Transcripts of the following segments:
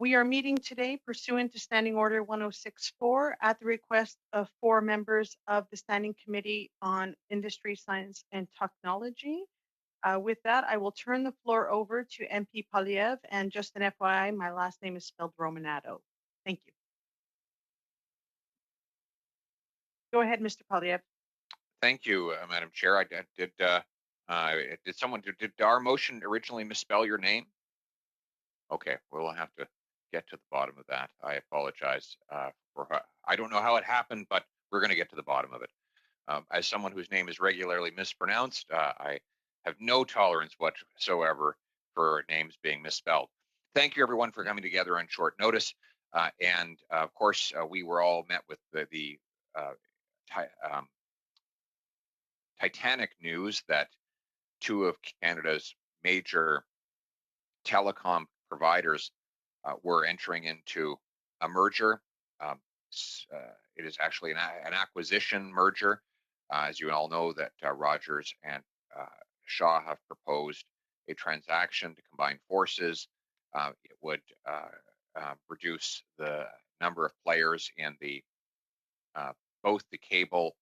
We are meeting today pursuant to Standing Order 1064 at the request of 4 members of the Standing Committee on Industry, Science and Technology. With that, I will turn the floor over to MP Polyev, and just an FYI, my last name is spelled Romanato. Thank you. Go ahead, Mr. Polyev. Thank you, Madam Chair. Did our motion originally misspell your name? Okay, we'll have to get to the bottom of that. I apologize I don't know how it happened, but we're going to get to the bottom of it. As someone whose name is regularly mispronounced, I have no tolerance whatsoever for names being misspelled. Thank you, everyone, for coming together on short notice. And of course, we were all met with the titanic news that 2 of Canada's major telecom providers were entering into a merger. It is actually an acquisition merger. As you all know, that Rogers and Shaw have proposed a transaction to combine forces. It would reduce the number of players in both the cable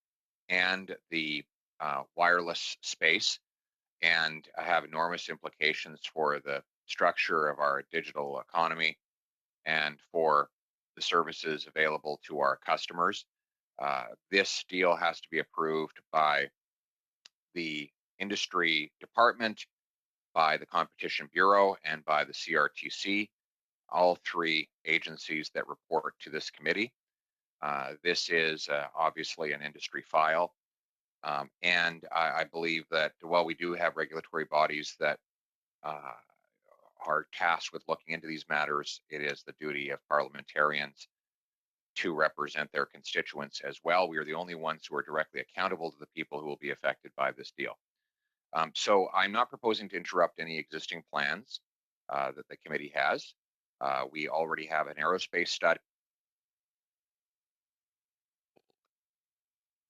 and the wireless space, and have enormous implications for the structure of our digital economy and for the services available to our customers. This deal has to be approved by the Industry Department, by the Competition Bureau, and by the CRTC, all 3 agencies that report to this committee. This is obviously an industry file. And I believe that while we do have regulatory bodies that are tasked with looking into these matters, it is the duty of parliamentarians to represent their constituents as well. We are the only ones who are directly accountable to the people who will be affected by this deal. So I'm not proposing to interrupt any existing plans that the committee has. We already have an aerospace study,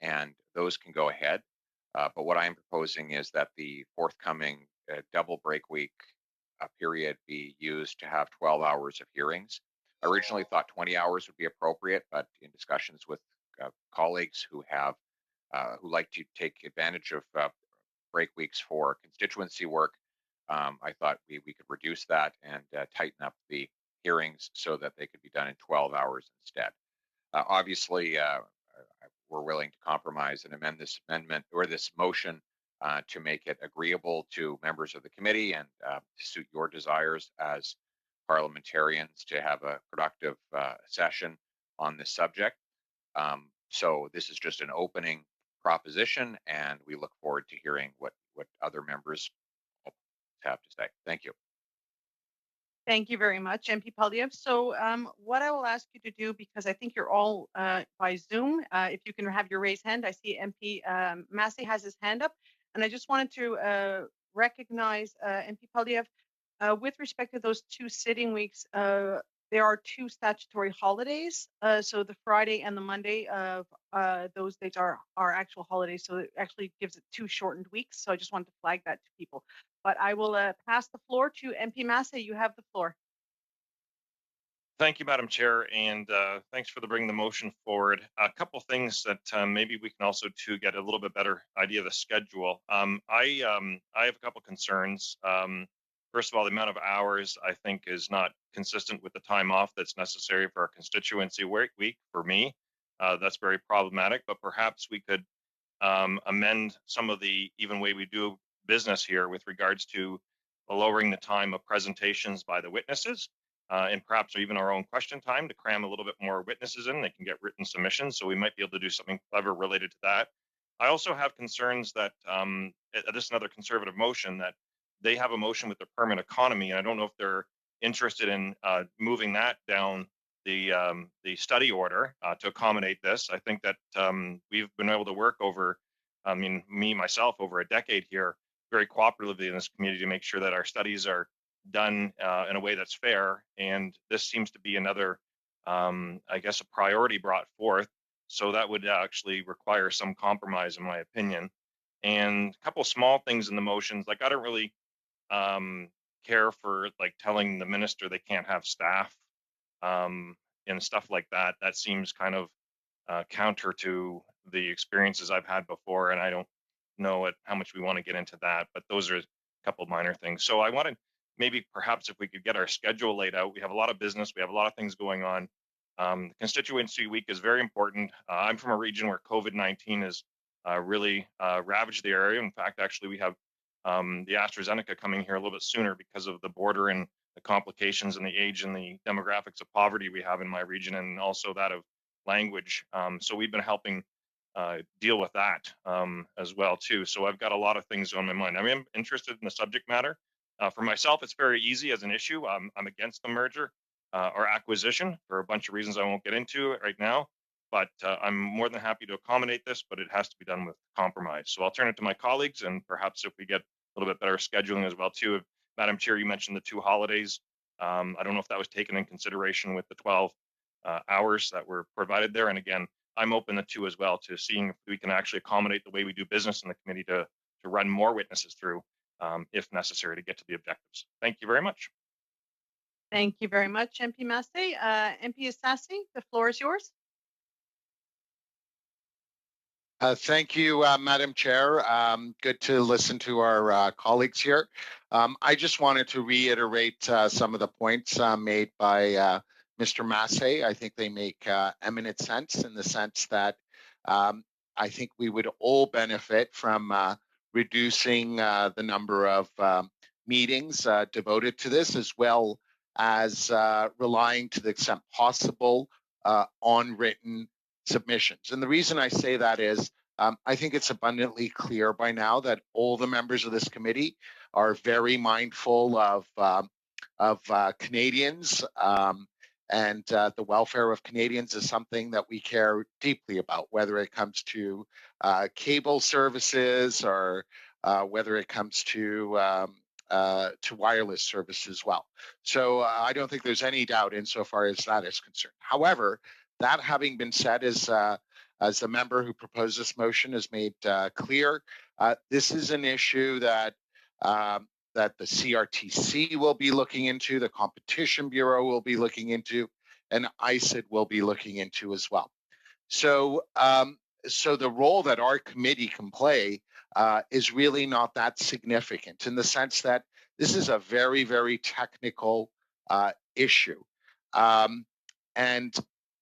and those can go ahead. But what I'm proposing is that the forthcoming double break week period be used to have 12 hours of hearings. I originally thought 20 hours would be appropriate, but in discussions with colleagues who like to take advantage of break weeks for constituency work, I thought we could reduce that and tighten up the hearings so that they could be done in 12 hours instead. Obviously, we're willing to compromise and amend this amendment or this motion to make it agreeable to members of the committee and to suit your desires as parliamentarians to have a productive session on this subject. So this is just an opening proposition, and we look forward to hearing what other members have to say. Thank you. Thank you very much, MP Polyev. So what I will ask you to do, because I think you're all by Zoom, if you can have your raised hand. I see MP Massey has his hand up, and I just wanted to recognize MP Polyev with respect to those 2 sitting weeks. There are 2 statutory holidays, so the Friday and the Monday of those days are actual holidays, so it actually gives it 2 shortened weeks. So I just wanted to flag that to people. But I will pass the floor to MP Massey. You have the floor. Thank you, Madam Chair, and thanks for bringing the motion forward. A couple things that maybe we can also get a little bit better idea of the schedule. I have a couple concerns. First of all, the amount of hours I think is not consistent with the time off that's necessary for our constituency work week for me. That's very problematic, but perhaps we could amend some of the even way we do business here with regards to lowering the time of presentations by the witnesses and perhaps even our own question time to cram a little bit more witnesses in. They can get written submissions, so we might be able to do something clever related to that. I also have concerns that this is another conservative motion, that they have a motion with the permanent economy, and I don't know if they're interested in moving that down the study order to accommodate this. I think that we've been able to work over, myself, over a decade here, very cooperatively in this community to make sure that our studies are done in a way that's fair. And this seems to be another, I guess, a priority brought forth. So that would actually require some compromise, in my opinion. And a couple small things in the motions, like I don't really care for like telling the minister they can't have staff and stuff like that. That seems kind of counter to the experiences I've had before, and I don't know how much we want to get into that, but those are a couple minor things. So I wanted maybe perhaps if we could get our schedule laid out. We have a lot of business, we have a lot of things going on. The constituency week is very important. I'm from a region where COVID-19 has really ravaged the area. In fact, actually, we have the AstraZeneca coming here a little bit sooner because of the border and the complications and the age and the demographics of poverty we have in my region, and also that of language. So we've been helping deal with that as well too. So I've got a lot of things on my mind. I am interested in the subject matter. For myself, it's very easy as an issue. I'm against the merger or acquisition for a bunch of reasons I won't get into right now. But I'm more than happy to accommodate this, but it has to be done with compromise. So I'll turn it to my colleagues, and perhaps if we get a little bit better scheduling as well too. Madam Chair, you mentioned the 2 holidays. I don't know if that was taken in consideration with the 12 hours that were provided there. And again, I'm open to 2 as well, to seeing if we can actually accommodate the way we do business in the committee to run more witnesses through if necessary to get to the objectives. Thank you very much. Thank you very much, MP Massey. MP Assassi, the floor is yours. Thank you, Madam Chair. Good to listen to our colleagues here. I just wanted to reiterate some of the points made by Mr. Massey. I think they make eminent sense in the sense that I think we would all benefit from reducing the number of meetings devoted to this, as well as relying to the extent possible on written submissions. And the reason I say that is I think it's abundantly clear by now that all the members of this committee are very mindful of Canadians, and the welfare of Canadians is something that we care deeply about, whether it comes to cable services or whether it comes to wireless service as well. So I don't think there's any doubt insofar as that is concerned. However, that having been said, as the member who proposed this motion has made clear, this is an issue that that the CRTC will be looking into, the Competition Bureau will be looking into, and ISID will be looking into as well. So, so the role that our committee can play is really not that significant, in the sense that this is a very, very technical issue. And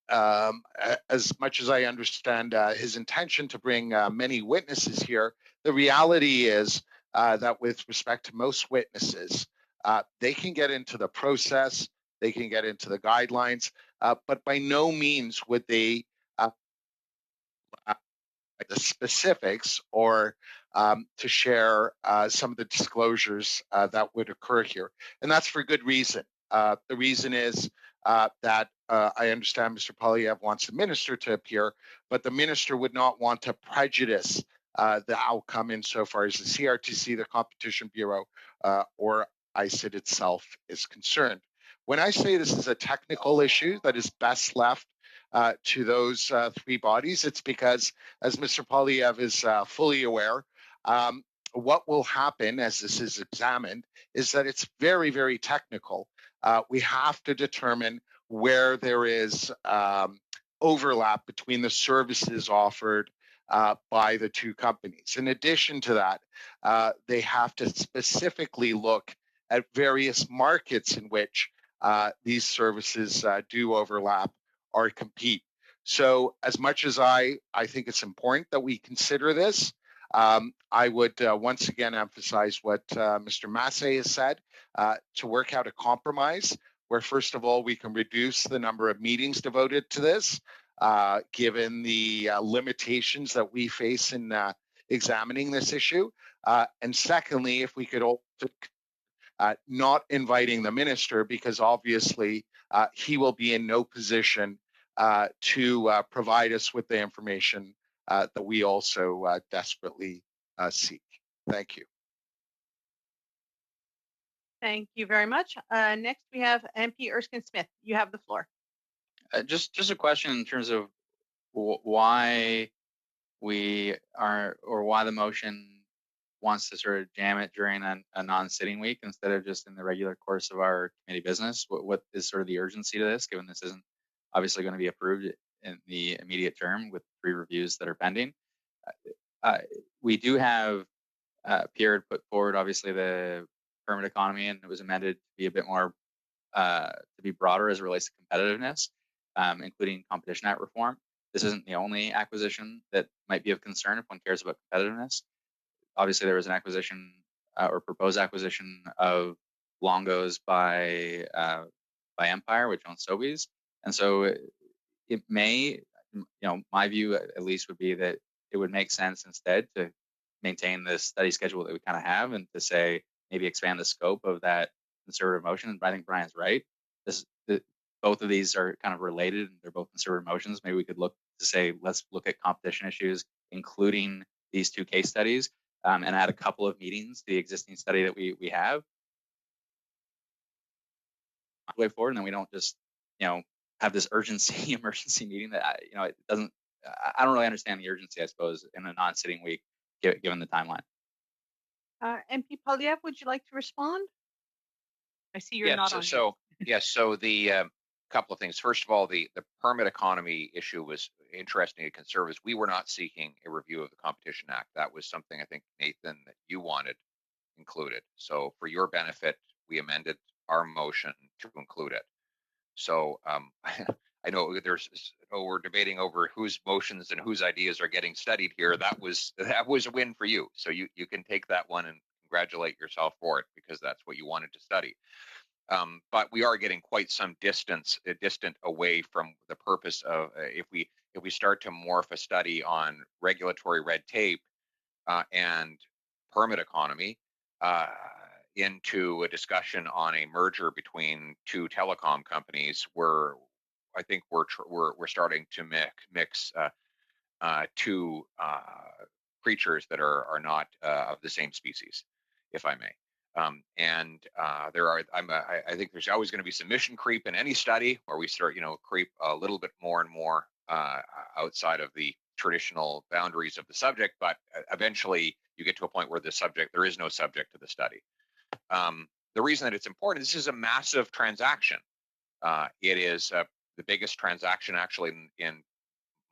as much as I understand his intention to bring many witnesses here, the reality is that with respect to most witnesses, they can get into the process, they can get into the guidelines, but by no means would they the specifics or to share some of the disclosures that would occur here. And that's for good reason. The reason is that I understand Mr. Poilievre wants the minister to appear, but the minister would not want to prejudice the outcome insofar as the CRTC, the Competition Bureau, or ISID itself is concerned. When I say this is a technical issue that is best left to those 3 bodies, it's because, as Mr. Poilievre is fully aware, what will happen as this is examined is that it's very, very technical. We have to determine where there is overlap between the services offered by the 2 companies. In addition to that, they have to specifically look at various markets in which these services do overlap or compete. So as much as I think it's important that we consider this, I would once again emphasize what Mr. Massey has said, to work out a compromise where, first of all, we can reduce the number of meetings devoted to this, given the limitations that we face in examining this issue. And secondly, if we could also not inviting the minister, because obviously he will be in no position to provide us with the information that we also desperately seek. Thank you. Thank you very much. Next, we have MP Erskine Smith. You have the floor. Just a question in terms of why we are, or why the motion wants to sort of jam it during a non-sitting week instead of just in the regular course of our committee business? What is sort of the urgency to this, given this isn't obviously going to be approved in the immediate term with 3 reviews that are pending? We do have Pierre had put forward, obviously, the permit economy, and it was amended to be a bit more to be broader as it relates to competitiveness, including Competition Act reform. This isn't the only acquisition that might be of concern if one cares about competitiveness. Obviously, there was an acquisition or proposed acquisition of Longo's by Empire, which owns Sobeys, and so it may, my view at least would be that it would make sense instead to maintain the study schedule that we kind of have, and to say maybe expand the scope of that conservative motion. But I think Brian's right. Both of these are kind of related, and they're both conservative motions. Maybe we could look to say, let's look at competition issues, including these 2 case studies, and add a couple of meetings to the existing study that we have way forward, and then we don't just have this urgency emergency meeting that it doesn't. I don't really understand the urgency, I suppose, in a non-sitting week, given the timeline. MP Polyev, would you like to respond? I see you're Yes, not on. Yes, so the couple of things. First of all, the permit economy issue was interesting to conservatives. We were not seeking a review of the Competition Act. That was something I think, Nathan, that you wanted included. So for your benefit, we amended our motion to include it. So I know we're debating over whose motions and whose ideas are getting studied here. That was a win for you. So you can take that one and congratulate yourself for it, because that's what you wanted to study. But we are getting quite some distant away from the purpose of if we start to morph a study on regulatory red tape and permit economy into a discussion on a merger between 2 telecom companies, where I think we're starting to mix 2 creatures that are not of the same species, if I may. I think there's always going to be some mission creep in any study where we start, creep a little bit more and more outside of the traditional boundaries of the subject, but eventually you get to a point where there is no subject to the study. The reason that it's important, this is a massive transaction. It is the biggest transaction actually in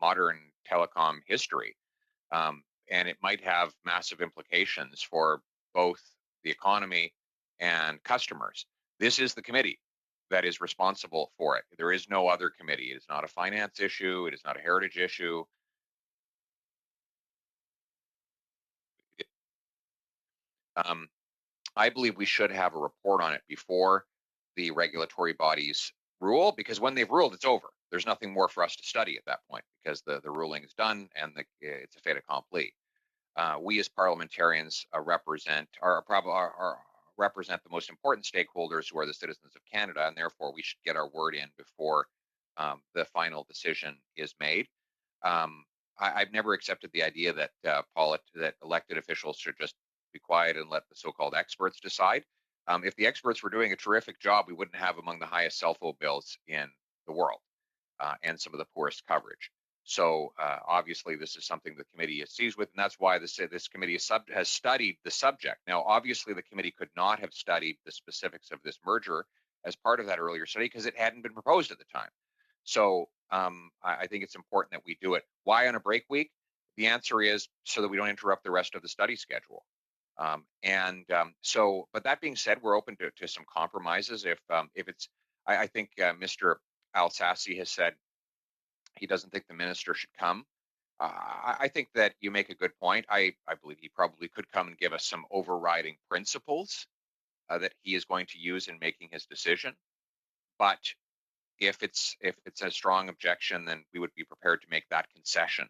modern telecom history. And it might have massive implications for both the economy and customers. This is the committee that is responsible for it. There is no other committee. It is not a finance issue. It is not a heritage issue. I believe we should have a report on it before the regulatory bodies rule, because when they've ruled, it's over. There's nothing more for us to study at that point, because the ruling is done and it's a fait accompli. We as parliamentarians represent the most important stakeholders, who are the citizens of Canada, and therefore we should get our word in before the final decision is made. I've never accepted the idea that that elected officials should just be quiet and let the so-called experts decide. If the experts were doing a terrific job, we wouldn't have among the highest cell phone bills in the world and some of the poorest coverage. So obviously, this is something the committee is seized with, and that's why this committee has studied the subject. Now, obviously, the committee could not have studied the specifics of this merger as part of that earlier study, because it hadn't been proposed at the time. So I think it's important that we do it. Why on a break week? The answer is so that we don't interrupt the rest of the study schedule. But that being said, we're open to some compromises. If it's, I think Mr. Alsassi has said he doesn't think the minister should come. I think that you make a good point. I believe he probably could come and give us some overriding principles that he is going to use in making his decision. But if it's a strong objection, then we would be prepared to make that concession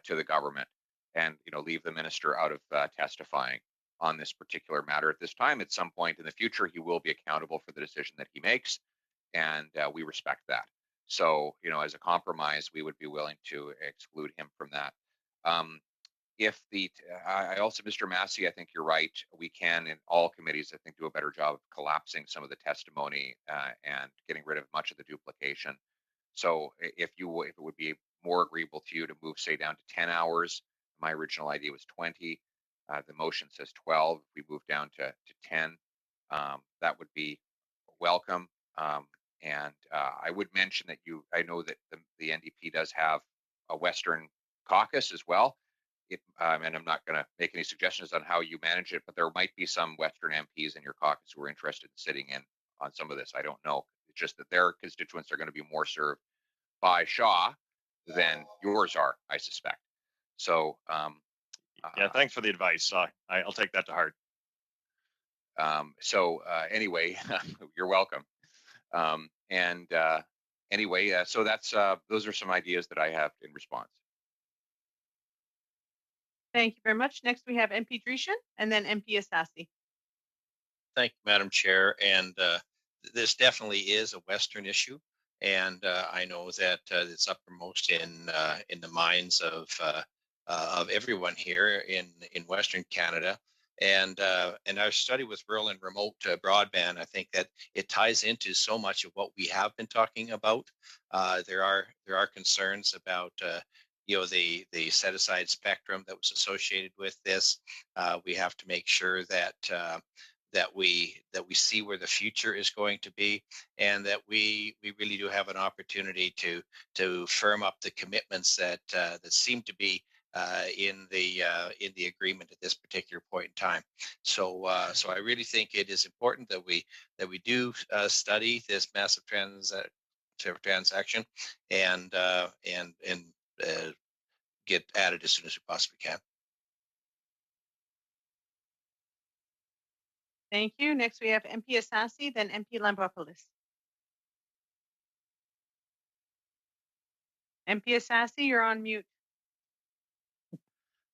to the government, and leave the minister out of testifying on this particular matter at this time. At some point in the future, he will be accountable for the decision that he makes, and we respect that. So, as a compromise, we would be willing to exclude him from that. I also, Mr. Massey, I think you're right. We can, in all committees, I think, do a better job of collapsing some of the testimony and getting rid of much of the duplication. So if it would be more agreeable to you to move, say, down to 10 hours, my original idea was 20. The motion says 12. If we move down to 10, that would be welcome. And I would mention that I know that the NDP does have a Western caucus as well. And I'm not going to make any suggestions on how you manage it, but there might be some Western MPs in your caucus who are interested in sitting in on some of this. I don't know. It's just that their constituents are going to be more served by Shaw than yours are, I suspect. So, yeah, thanks for the advice. I'll take that to heart. Anyway, you're welcome. Anyway, so that's those are some ideas that I have in response. Thank you very much. Next, we have MP Dreeshen and then MP Assassi. Thank you, Madam Chair. And this definitely is a Western issue. And I know that it's uppermost in the minds of everyone here in Western Canada. And our study with rural and remote broadband, I think that it ties into so much of what we have been talking about. There are concerns about the set aside spectrum that was associated with this. We have to make sure that that we see where the future is going to be, and that we really do have an opportunity to firm up the commitments that seem to be in the agreement at this particular point in time. So I really think it is important that we do study this massive transaction and get added as soon as we possibly can. Thank you. Next, we have MP Assassi, then MP Lambropoulos. MP Assassi, you're on mute.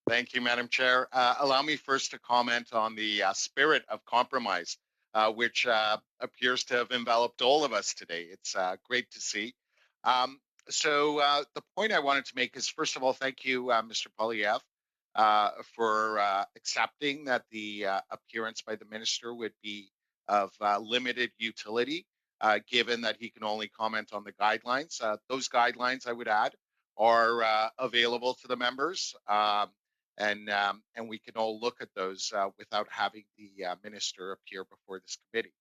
Thank you, Madam Chair. Allow me first to comment on the spirit of compromise, which appears to have enveloped all of us today. It's great to see. So the point I wanted to make is, first of all, thank you, Mr. Poilievre, for accepting that the appearance by the minister would be of limited utility, given that he can only comment on the guidelines. Those guidelines, I would add, are available to the members. And we can all look at those without having the minister appear before this committee.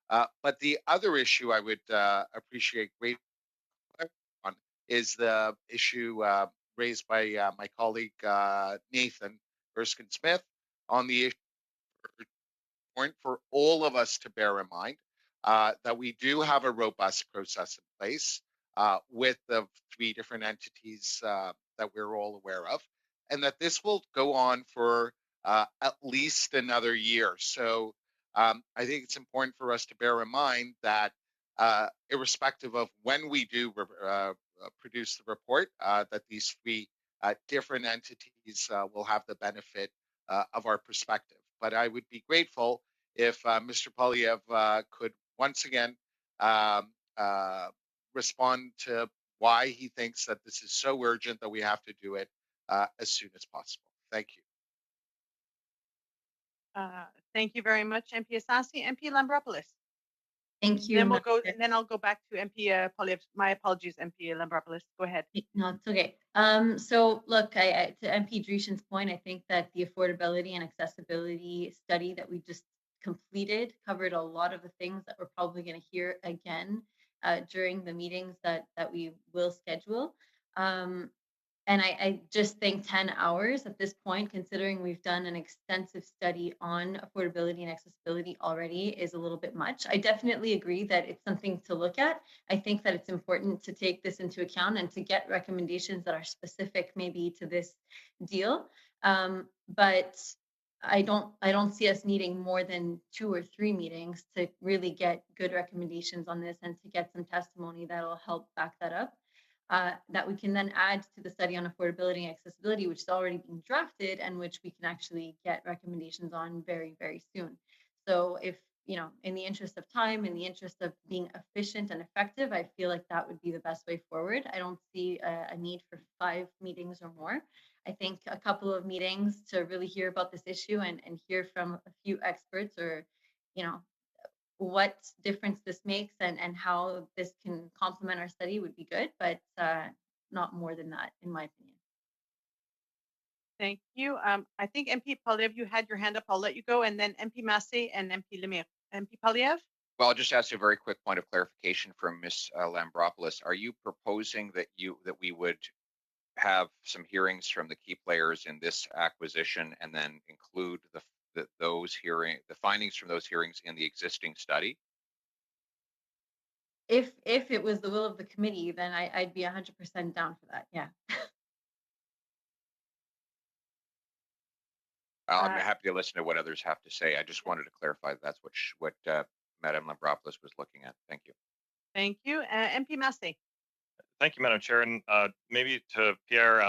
But the other issue I would appreciate greatly on is the issue raised by my colleague Nathan Erskine-Smith on the issue point for all of us to bear in mind that we do have a robust process in place with the 3 different entities that we're all aware of, and that this will go on for at least another year. So I think it's important for us to bear in mind that irrespective of when we do produce the report, that these 3 different entities will have the benefit of our perspective. But I would be grateful if Mr. Poilievre could once again respond to why he thinks that this is so urgent that we have to do it as soon as possible. Thank you. Thank you very much, MP Assassi. MP Lambropoulos. Thank you. Then we'll go, and then I'll go back to MP Poilievre. My apologies, MP Lambropoulos. Go ahead. No, it's okay. So look, to MP Dreeshen's point, I think that the affordability and accessibility study that we just completed covered a lot of the things that we're probably going to hear again during the meetings that we will schedule. And I just think 10 hours at this point, considering we've done an extensive study on affordability and accessibility already, is a little bit much. I definitely agree that it's something to look at. I think that it's important to take this into account and to get recommendations that are specific maybe to this deal. But I don't see us needing more than 2 or 3 meetings to really get good recommendations on this and to get some testimony that'll help back that up. That we can then add to the study on affordability and accessibility, which is already being drafted and which we can actually get recommendations on very, very soon. So if, in the interest of time, in the interest of being efficient and effective, I feel like that would be the best way forward. I don't see a need for 5 meetings or more. I think a couple of meetings to really hear about this issue and hear from a few experts or, what difference this makes and how this can complement our study would be good, but not more than that, in my opinion. Thank you. I think MP Polyev, you had your hand up. I'll let you go, and then MP Massey and MP Lemire. MP Polyev? Well, I'll just ask a very quick point of clarification from Ms. Lambropoulos. Are you proposing that we would have some hearings from the key players in this acquisition and then include the findings from those hearings in the existing study? If it was the will of the committee, then I'd be 100% down for that. Yeah. I'm happy to listen to what others have to say. I just wanted to clarify that's what Madame Lambropoulos was looking at. Thank you. Thank you. MP Massey? Thank you, Madam Chair. And maybe to Pierre,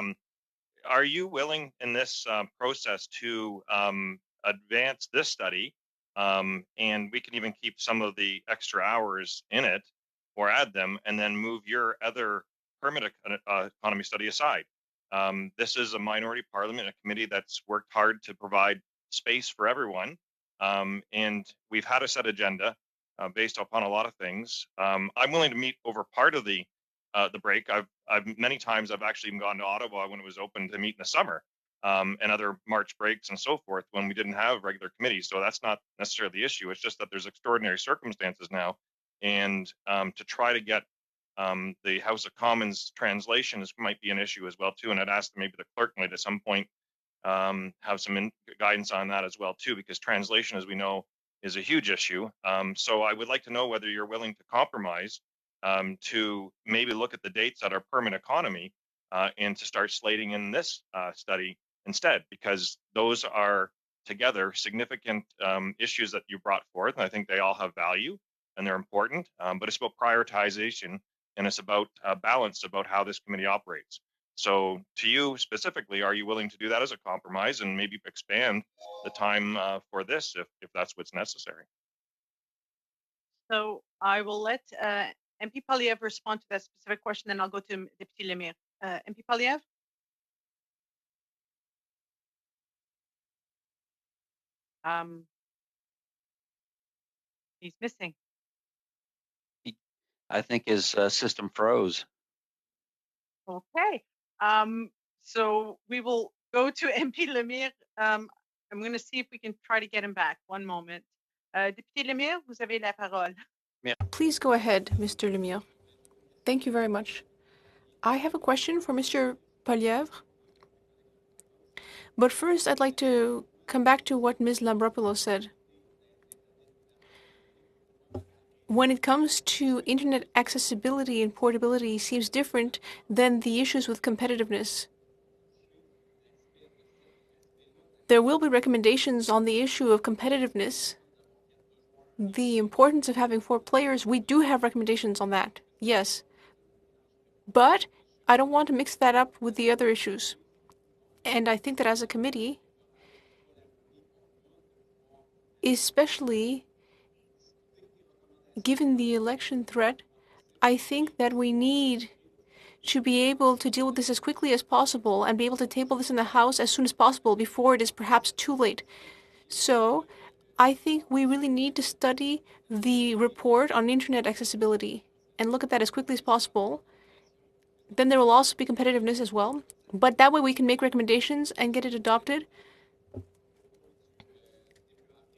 are you willing in this process to advance this study, and we can even keep some of the extra hours in it or add them, and then move your other permit economy study aside? This is a minority parliament, a committee that's worked hard to provide space for everyone, and we've had a set agenda based upon a lot of things. I'm willing to meet over part of the break. I've many times I've actually even gone to Ottawa when it was open to meet in the summer, and other March breaks and so forth when we didn't have regular committees. So that's not necessarily the issue. It's just that there's extraordinary circumstances now, and to try to get the House of Commons translations might be an issue as well too. And I'd ask maybe the clerk might at some point have some guidance on that as well too, because translation, as we know, is a huge issue. So I would like to know whether you're willing to compromise to maybe look at the dates that are permanent economy and to start slating in this study instead, because those are together significant issues that you brought forth. And I think they all have value and they're important, but it's about prioritization and it's about balance about how this committee operates. So to you specifically, are you willing to do that as a compromise and maybe expand the time for this if that's what's necessary? So I will let MP Polyev respond to that specific question, then I'll go to Deputy Lemire. MP Polyev? He's missing. I think his system froze. Okay. So we will go to MP Lemire. I'm going to see if we can try to get him back. One moment. Député Lemire, vous avez la parole. Please go ahead, Mr. Lemire. Thank you very much. I have a question for Mr. Poilievre. But first, I'd like to come back to what Ms. Lambropoulos said. When it comes to internet accessibility and portability seems different than the issues with competitiveness. There will be recommendations on the issue of competitiveness. The importance of having 4 players, we do have recommendations on that, yes. But I don't want to mix that up with the other issues. And I think that as a committee, especially given the election threat, I think that we need to be able to deal with this as quickly as possible and be able to table this in the House as soon as possible before it is perhaps too late. So I think we really need to study the report on internet accessibility and look at that as quickly as possible. Then there will also be competitiveness as well. But that way we can make recommendations and get it adopted.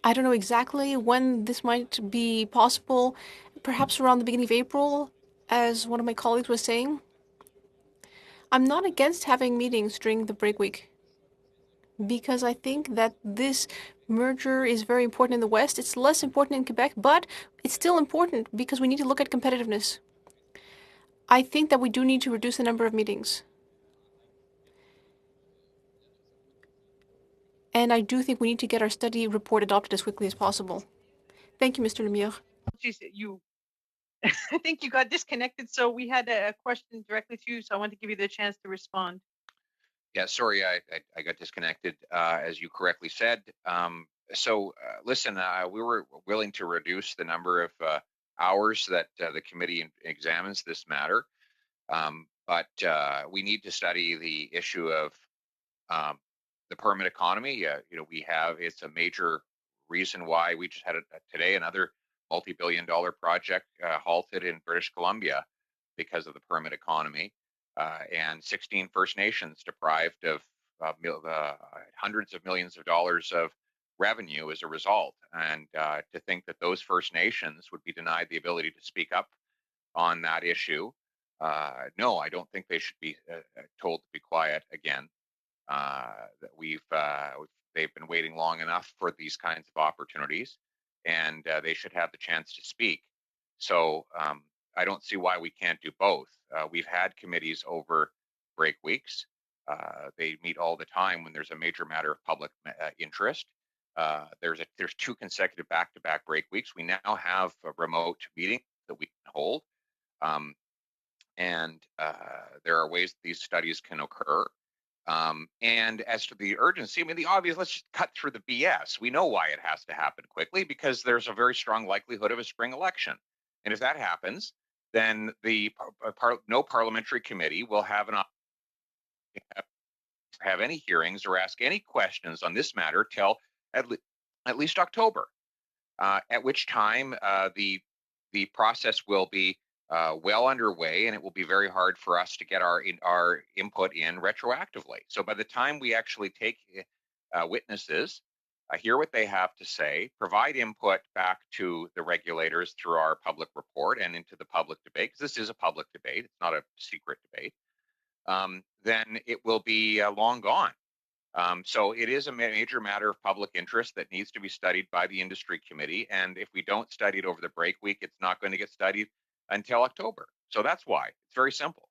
I don't know exactly when this might be possible, perhaps around the beginning of April, as one of my colleagues was saying. I'm not against having meetings during the break week because I think that this merger is very important in the West. It's less important in Quebec, but it's still important because we need to look at competitiveness. I think that we do need to reduce the number of meetings. And I do think we need to get our study report adopted as quickly as possible. Thank you, Mr. Lemire. Geez, I think you got disconnected, so we had a question directly to you, so I want to give you the chance to respond. Yeah, sorry, I got disconnected, as you correctly said. Listen, we were willing to reduce the number of hours that the committee examines this matter, but we need to study the issue of the permit economy. It's a major reason why we just had today another multi-billion-dollar project halted in British Columbia because of the permit economy, and 16 First Nations deprived of hundreds of millions of dollars of revenue as a result. And to think that those First Nations would be denied the ability to speak up on that issue, no, I don't think they should be told to be quiet again. That they've been waiting long enough for these kinds of opportunities, and they should have the chance to speak. So I don't see why we can't do both. We've had committees over break weeks. They meet all the time when there's a major matter of public interest. There's 2 consecutive back-to-back break weeks. We now have a remote meeting that we can hold, and there are ways that these studies can occur. And as to the urgency, I mean, the obvious, let's just cut through the BS. We know why it has to happen quickly, because there's a very strong likelihood of a spring election. And if that happens, then no parliamentary committee will have any hearings or ask any questions on this matter till at least October, at which time the process will be well underway, and it will be very hard for us to get our input in retroactively. So by the time we actually take witnesses, hear what they have to say, provide input back to the regulators through our public report and into the public debate, because this is a public debate, it's not a secret debate, then it will be long gone. So it is a major matter of public interest that needs to be studied by the industry committee. And if we don't study it over the break week, it's not going to get studied until October. So that's why. It's very simple.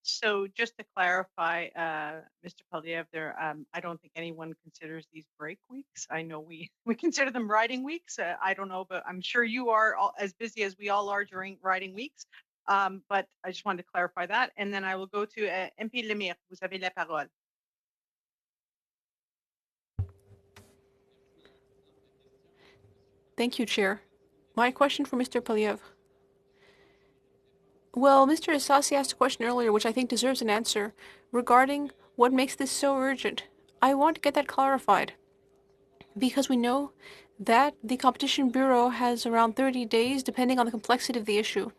So just to clarify, Mr. Poilievre, I don't think anyone considers these break weeks. I know we consider them riding weeks. I don't know, but I'm sure you are as busy as we all are during riding weeks. But I just wanted to clarify that. And then I will go to MP Lemire. Vous avez la parole. Thank you, Chair. My question for Mr. Poilievre. Well, Mr. Assasi asked a question earlier, which I think deserves an answer, regarding what makes this so urgent. I want to get that clarified, because we know that the Competition Bureau has around 30 days, depending on the complexity of the issue.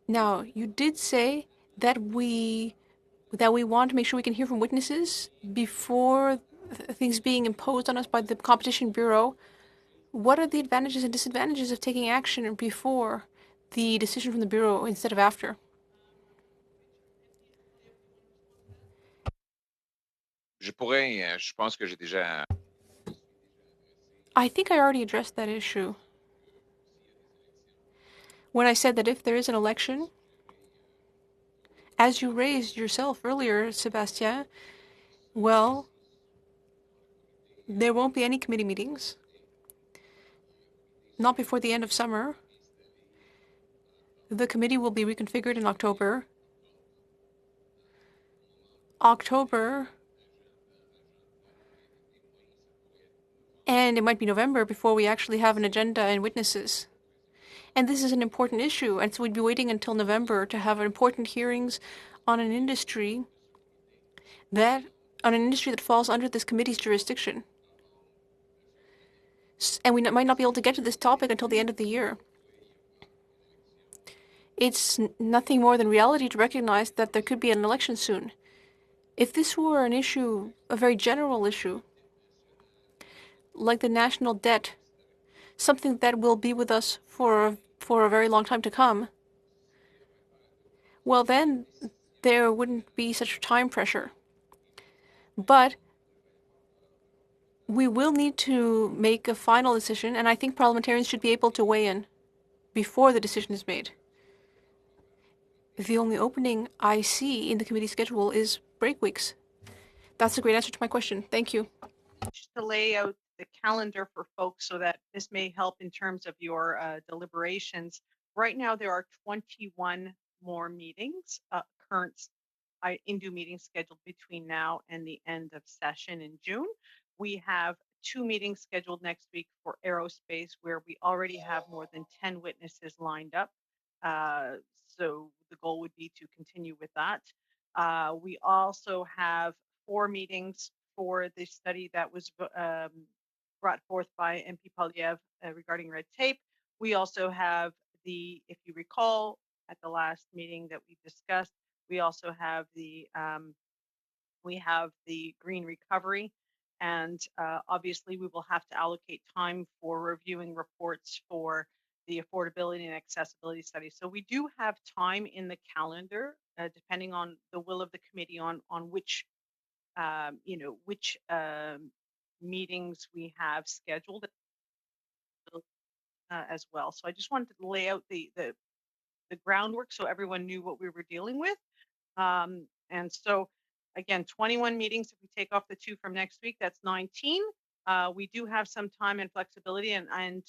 Now, you did say that we want to make sure we can hear from witnesses before things being imposed on us by the Competition Bureau. What are the advantages and disadvantages of taking action before the decision from the Bureau instead of after? Je pense que j'ai déjà. I think I already addressed that issue when I said that if there is an election, as you raised yourself earlier, Sébastien, well, there won't be any committee meetings. Not before the end of summer. The committee will be reconfigured in October. And it might be November before we actually have an agenda and witnesses. And this is an important issue, and so we'd be waiting until November to have important hearings on an industry that falls under this committee's jurisdiction. And we might not be able to get to this topic until the end of the year. It's nothing more than reality to recognize that there could be an election soon. If this were an issue, a very general issue, like the national debt, something that will be with us for a very long time to come, well, then there wouldn't be such time pressure. But we will need to make a final decision, and I think parliamentarians should be able to weigh in before the decision is made. The only opening I see in the committee schedule is break weeks. That's a great answer to my question. Thank you. Just to lay out the calendar for folks so that this may help in terms of your deliberations. Right now, there are 21 more meetings, current INDU meetings scheduled between now and the end of session in June. We have 2 meetings scheduled next week for aerospace, where we already have more than 10 witnesses lined up. So the goal would be to continue with that. We also have 4 meetings for the study that was brought forth by MP Poilievre regarding red tape. We also have if you recall, at the last meeting that we discussed. We also have the green recovery, and obviously we will have to allocate time for reviewing reports for the affordability and accessibility study. So we do have time in the calendar, depending on the will of the committee on which which meetings we have scheduled as well. So I just wanted to lay out the groundwork so everyone knew what we were dealing with. And so again, 21 meetings. If we take off the 2 from next week, that's 19. We do have some time and flexibility, and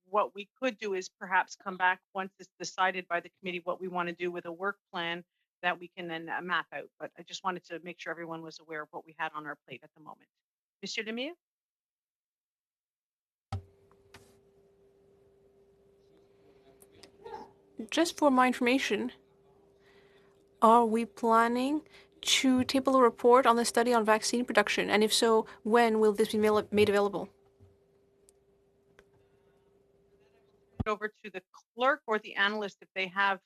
what we could do is perhaps come back once it's decided by the committee what we want to do with a work plan that we can then map out. But I just wanted to make sure everyone was aware of what we had on our plate at the moment. Monsieur Lemire? Just for my information, are we planning to table a report on the study on vaccine production? And if so, when will this be made available? Over to the clerk or the analyst if they have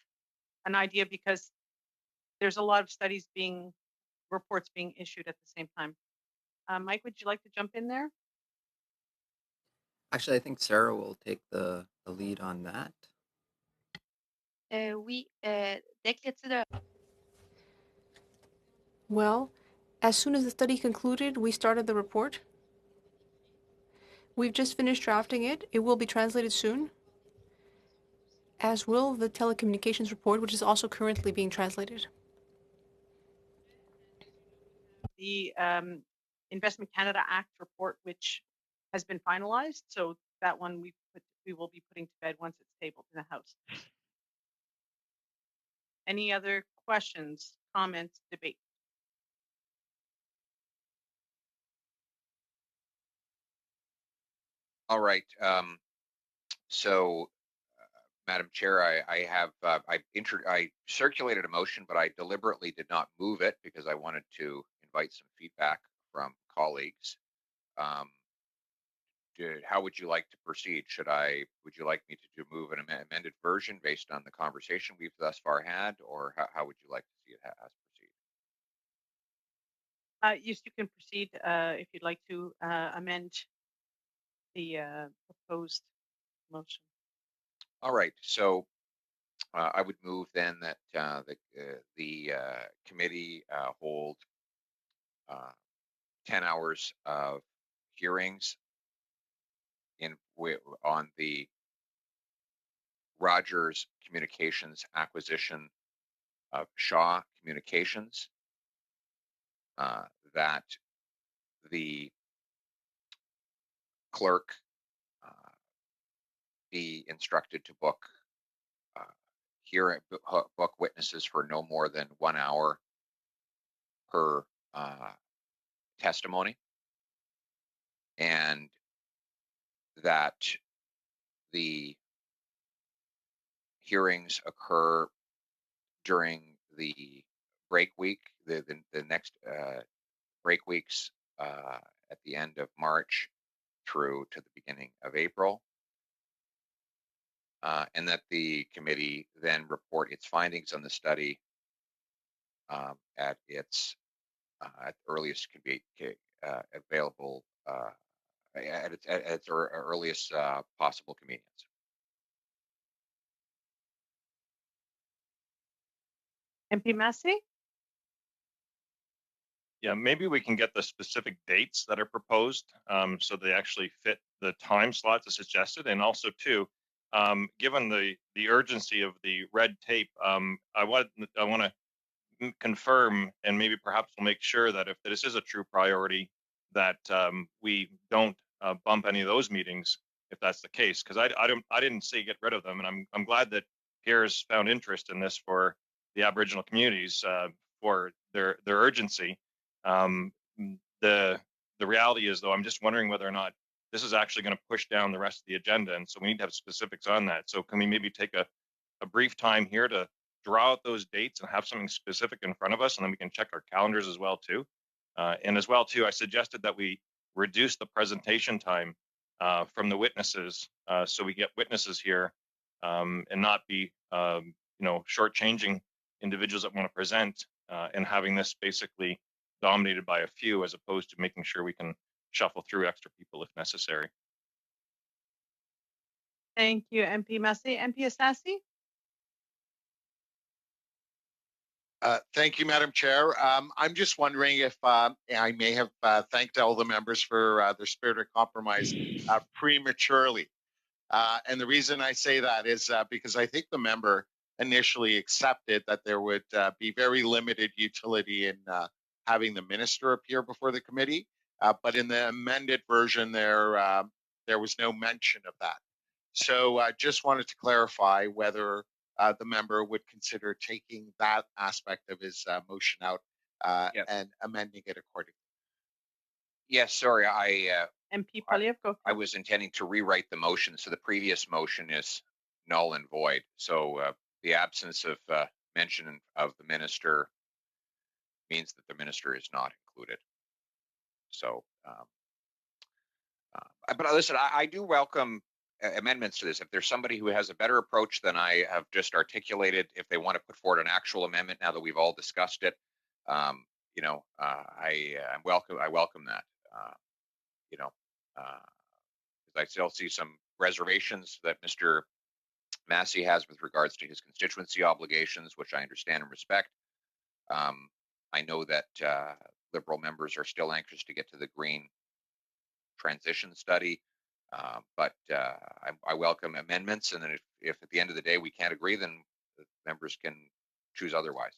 an idea, because there's a lot of reports being issued at the same time. Mike, would you like to jump in there? Actually, I think Sarah will take the lead on that. Oui, d'écriture de Well, as soon as the study concluded, we started the report. We've just finished drafting it. It will be translated soon, as will the telecommunications report, which is also currently being translated. The Investment Canada Act report, which has been finalized. So that one we will be putting to bed once it's tabled in the House. Any other questions, comments, debate? All right. So, Madam Chair, I circulated a motion, but I deliberately did not move it because I wanted to invite some feedback from colleagues. How would you like to proceed? Would you like me to move an amended version based on the conversation we've thus far had, or how would you like to see it as proceed? Yes, you can proceed if you'd like to amend the proposed motion. All right. So I would move then that the committee hold 10 hours of hearings on the Rogers Communications acquisition of Shaw Communications, that the clerk be instructed to book witnesses for no more than 1 hour per testimony, and that the hearings occur during the break week, the next break weeks at the end of March through to the beginning of April, and that the committee then report its findings on the study at its earliest available at its earliest possible convenience. MP Massey? Yeah, maybe we can get the specific dates that are proposed so they actually fit the time slots as suggested. And also, too, given the urgency of the red tape, I want to confirm, and maybe perhaps we'll make sure that if this is a true priority, that we don't bump any of those meetings if that's the case. Because I didn't say get rid of them, and I'm glad that Pierre's found interest in this for the Aboriginal communities for their urgency. The reality is, though, I'm just wondering whether or not this is actually going to push down the rest of the agenda, and so we need to have specifics on that. So can we maybe take a brief time here to draw out those dates and have something specific in front of us, and then we can check our calendars as well too. And as well too, I suggested that we reduce the presentation time from the witnesses, so we get witnesses here and not be, shortchanging individuals that want to present, and having this basically dominated by a few, as opposed to making sure we can shuffle through extra people if necessary. Thank you, MP Massey. MP Assassi? Thank you, Madam Chair. I'm just wondering if I may have thanked all the members for their spirit of compromise prematurely. And the reason I say that is because I think the member initially accepted that there would be very limited utility in having the minister appear before the committee. But in the amended version, there was no mention of that. So I just wanted to clarify whether the member would consider taking that aspect of his motion out Yes. and amending it accordingly. Yes, sorry, MP Polyev, go. I was intending to rewrite the motion, so the previous motion is null and void. So the absence of mention of the minister means that the minister is not included. So, but listen, I do welcome amendments to this. If there's somebody who has a better approach than I have just articulated, if they want to put forward an actual amendment now that we've all discussed it, I welcome that. I still see some reservations that Mr. Massey has with regards to his constituency obligations, which I understand and respect. I know that Liberal members are still anxious to get to the green transition study, but I welcome amendments. And then if at the end of the day we can't agree, then the members can choose otherwise.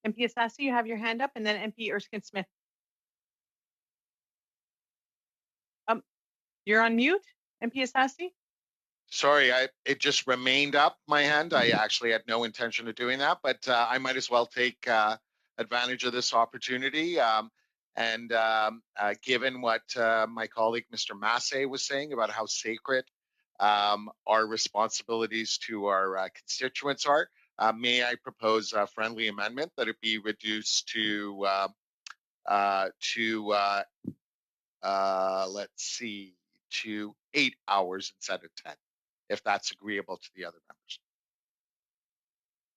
MP Assassi, you have your hand up, and then MP Erskine-Smith. You're on mute, MP Assassi? Sorry, it just remained up, my hand. I actually had no intention of doing that, but I might as well take advantage of this opportunity. Given what my colleague, Mr. Massey, was saying about how sacred our responsibilities to our constituents are, may I propose a friendly amendment that it be reduced to let's see, to 8 hours instead of 10, if that's agreeable to the other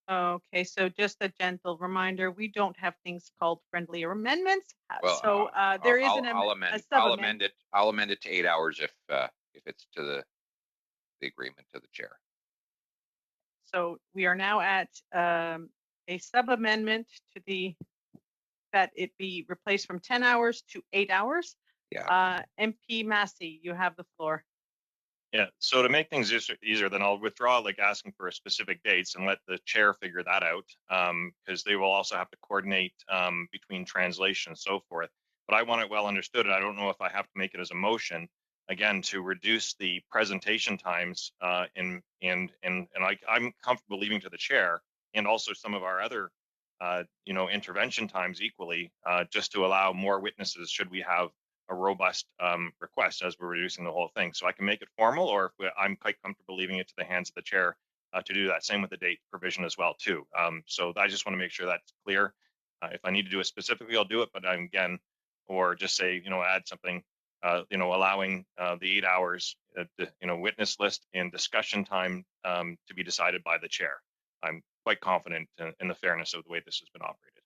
members. Okay, so just a gentle reminder, we don't have things called friendly amendments. Well, There is I'll amend it. I'll amend it to 8 hours if it's to the agreement to the chair. So we are now at a sub amendment to that it be replaced from 10 hours to 8 hours. Yeah. MP Massey, you have the floor. Yeah, so to make things easier, then I'll withdraw asking for specific dates and let the chair figure that out, because they will also have to coordinate between translation and so forth. But I want it well understood, and I don't know if I have to make it as a motion, again, to reduce the presentation times, and I'm comfortable leaving to the chair, and also some of our other, intervention times equally, just to allow more witnesses should we have a robust request as we're reducing the whole thing. So I can make it formal, or if I'm quite comfortable leaving it to the hands of the chair to do that. Same with the date provision as well too. So I just want to make sure that's clear. If I need to do it specifically, I'll do it. But again, or just say, add something, allowing the 8 hours, witness list and discussion time to be decided by the chair. I'm quite confident in the fairness of the way this has been operated.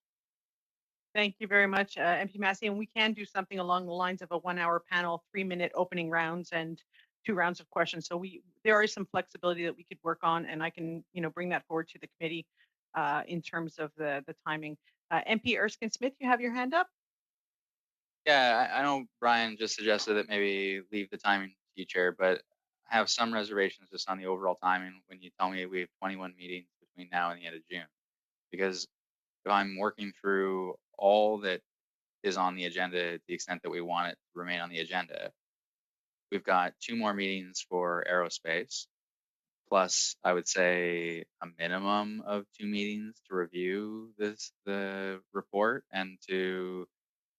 Thank you very much, MP Massey. And we can do something along the lines of a 1 hour panel, 3-minute opening rounds and 2 rounds of questions. So there is some flexibility that we could work on, and I can, bring that forward to the committee in terms of the timing. MP Erskine-Smith, you have your hand up. Yeah, I know Brian just suggested that maybe leave the timing to you, Chair, but I have some reservations just on the overall timing when you tell me we have 21 meetings between now and the end of June. Because if I'm working through all that is on the agenda to the extent that we want it to remain on the agenda, we've got 2 more meetings for aerospace, plus I would say a minimum of 2 meetings to review the report and to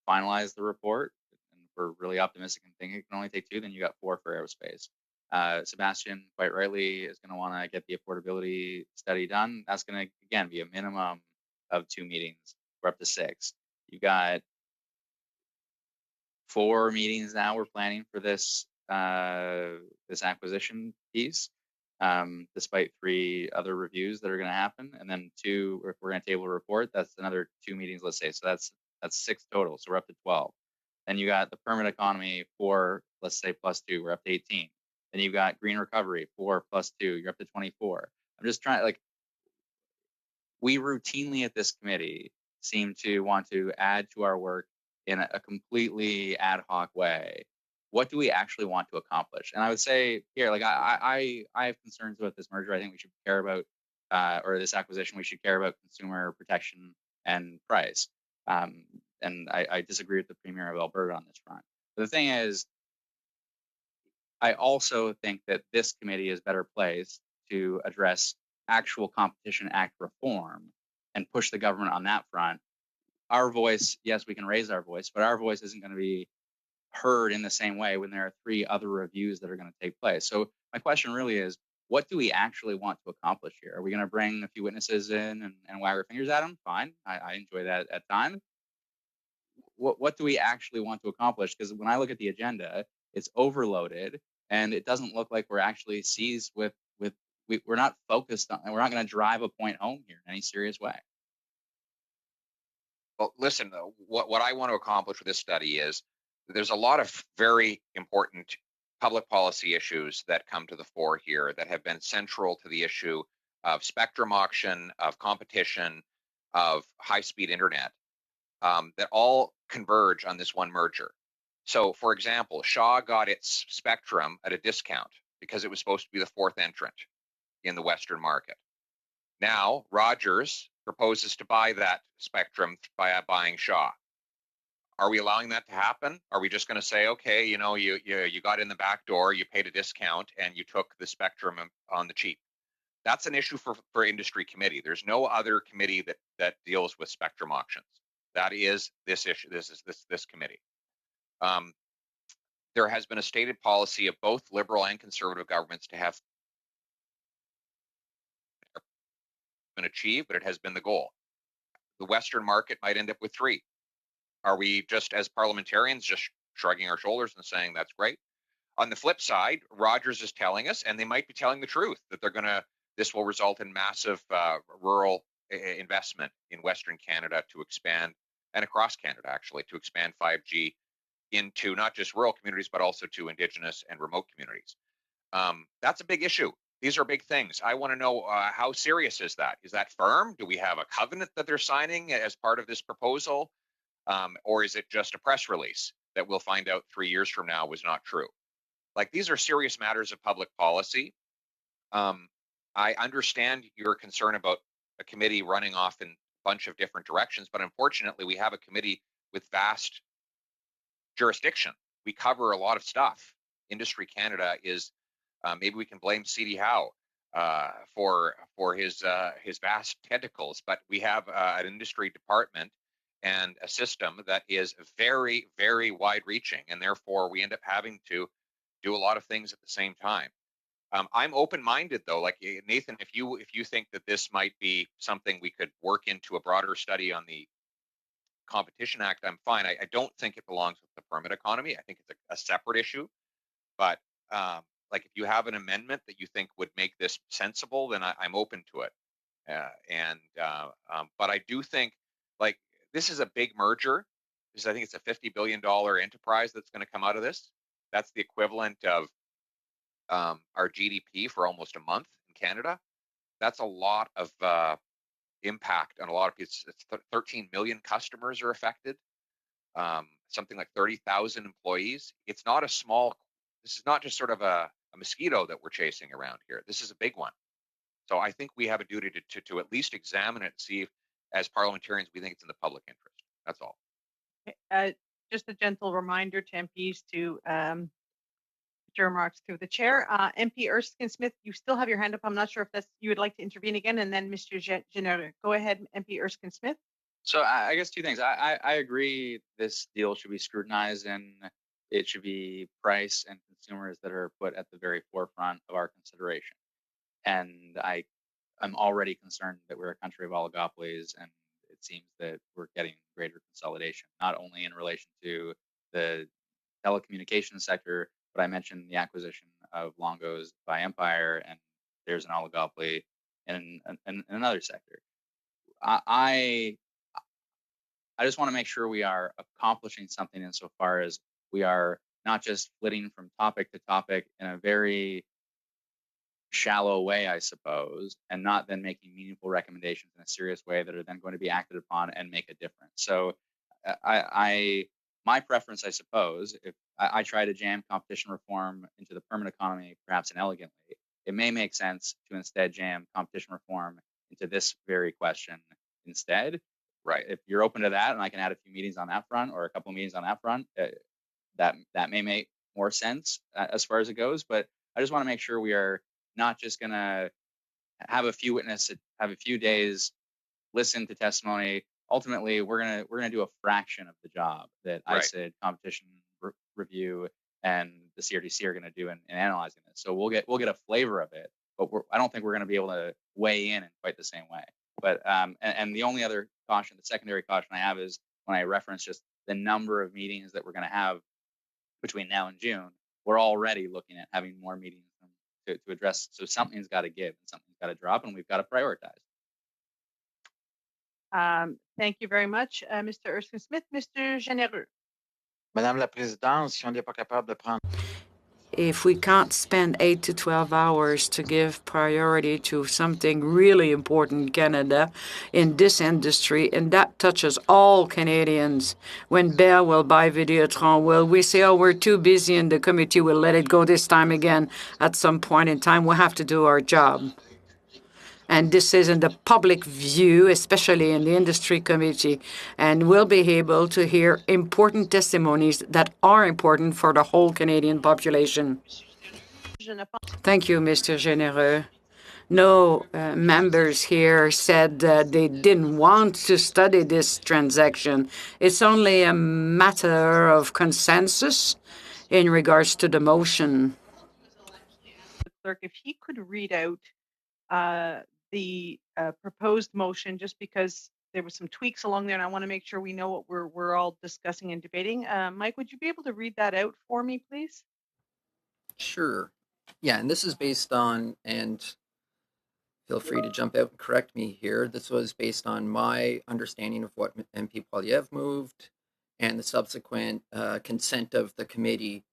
finalize the report. And if we're really optimistic and think it can only take 2, then you got 4 for aerospace. Sebastian quite rightly is going to want to get the affordability study done. That's going to, again, be a minimum of 2 meetings. We're up to 6. You got 4 meetings now we're planning for this this acquisition piece, despite 3 other reviews that are going to happen, and then 2 if we're going to table a report, that's another 2 meetings, let's say. So that's 6 total. So we're up to 12. Then you got the permit economy 4, let's say plus 2, we're up to 18. Then you've got green recovery 4 plus 2, you're up to 24. I'm just trying, like, we routinely at this committee seem to want to add to our work in a completely ad hoc way. What do we actually want to accomplish? And I would say here, like, I have concerns about this merger. I think we should care about, or this acquisition, we should care about consumer protection and price. And I disagree with the Premier of Alberta on this front. But the thing is, I also think that this committee is better placed to address actual Competition Act reform and push the government on that front. Our voice, yes, we can raise our voice, but our voice isn't going to be heard in the same way when there are 3 other reviews that are going to take place. So my question really is, what do we actually want to accomplish here? Are we going to bring a few witnesses in and wag our fingers at them? Fine. I enjoy that at times. What do we actually want to accomplish? Because when I look at the agenda, it's overloaded, and it doesn't look like we're actually seized with we're not focused on, and we're not going to drive a point home here in any serious way. Well, listen, though, what I want to accomplish with this study is there's a lot of very important public policy issues that come to the fore here that have been central to the issue of spectrum auction, of competition, of high-speed internet, that all converge on this one merger. So, for example, Shaw got its spectrum at a discount because it was supposed to be the 4th entrant in the Western market. Now, Rogers proposes to buy that spectrum by buying Shaw. Are we allowing that to happen? Are we just going to say, okay, you know, you got in the back door, you paid a discount, and you took the spectrum on the cheap? That's an issue for industry committee. There's no other committee that deals with spectrum auctions. That is this issue. This is this committee. There has been a stated policy of both Liberal and Conservative governments to have been achieved, but it has been the goal. The Western market might end up with 3. Are we just, as parliamentarians, just shrugging our shoulders and saying that's great? On the flip side, Rogers is telling us, and they might be telling the truth, that this will result in massive rural investment in Western Canada to expand, and across Canada actually, to expand 5G into not just rural communities, but also to Indigenous and remote communities. That's a big issue. These are big things. I want to know, how serious is that? Is that firm? Do we have a covenant that they're signing as part of this proposal? Or is it just a press release that we'll find out 3 years from now was not true? Like, these are serious matters of public policy. I understand your concern about a committee running off in a bunch of different directions, but unfortunately, we have a committee with vast jurisdiction. We cover a lot of stuff. Industry Canada is, maybe we can blame C.D. Howe for his vast tentacles, but we have an industry department and a system that is very, very wide-reaching, and therefore we end up having to do a lot of things at the same time. I'm open-minded, though. Like, Nathan, if you think that this might be something we could work into a broader study on the Competition Act, I'm fine. I don't think it belongs with the permit economy. I think it's a separate issue. But like, if you have an amendment that you think would make this sensible, then I'm open to it. But I do think, like, this is a big merger. I think it's a $50 billion enterprise that's going to come out of this. That's the equivalent of our GDP for almost a month in Canada. That's a lot of impact on a lot of people. It's 13 million customers are affected. Something like 30,000 employees. It's not a small. This is not just sort of a mosquito that we're chasing around here. This is a big one. So I think we have a duty to at least examine it and see if, as parliamentarians, we think it's in the public interest. That's all. Just a gentle reminder to MPs to put your remarks through the chair. MP Erskine Smith, you still have your hand up. I'm not sure if you would like to intervene again, and then Mr. Jenner. Go ahead, MP Erskine Smith. So I guess 2 things. I agree this deal should be scrutinized, and it should be price and consumers that are put at the very forefront of our consideration. And I'm already concerned that we're a country of oligopolies, and it seems that we're getting greater consolidation, not only in relation to the telecommunications sector, but I mentioned the acquisition of Longo's by Empire, and there's an oligopoly in another sector. I just want to make sure we are accomplishing something insofar as we are not just flitting from topic to topic in a very shallow way, I suppose, and not then making meaningful recommendations in a serious way that are then going to be acted upon and make a difference. So my preference, I suppose, if I try to jam competition reform into the permanent economy, perhaps inelegantly, it may make sense to instead jam competition reform into this very question instead. Right. If you're open to that, and I can add a few meetings on that front or a couple of meetings on that front, that may make more sense as far as it goes. But I just want to make sure we are not just going to have a few witnesses, have a few days, listen to testimony. Ultimately, we're gonna do a fraction of the job that Right. ICID, competition review, and the CRTC are going to do in analyzing this. So we'll get a flavor of it, but I don't think we're going to be able to weigh in quite the same way. But and the only other caution, the secondary caution I have, is when I reference just the number of meetings that we're going to have between now and June. We're already looking at having more meetings to address. So something's got to give and something's got to drop, and we've got to prioritize. Thank you very much, Mr. Erskine-Smith. Mr. Généreux. Madame la Présidente, si on n'est pas capable de prendre... If we can't spend 8 to 12 hours to give priority to something really important in Canada in this industry, and that touches all Canadians, when Bell will buy Videotron, will we say, oh, we're too busy and the committee will let it go this time again? At some point in time, we'll have to do our job. And this is in the public view, especially in the industry committee, and we'll be able to hear important testimonies that are important for the whole Canadian population. Thank you, Mr. Généreux. No members here said they didn't want to study this transaction. It's only a matter of consensus in regards to the motion. Clerk, if he could read out the proposed motion, just because there were some tweaks along there, and I want to make sure we know what we're all discussing and debating. Mike, would you be able to read that out for me, please? Sure. Yeah, and this is based on, and feel free to jump out and correct me here, this was based on my understanding of what MP Poilievre moved and the subsequent consent of the committee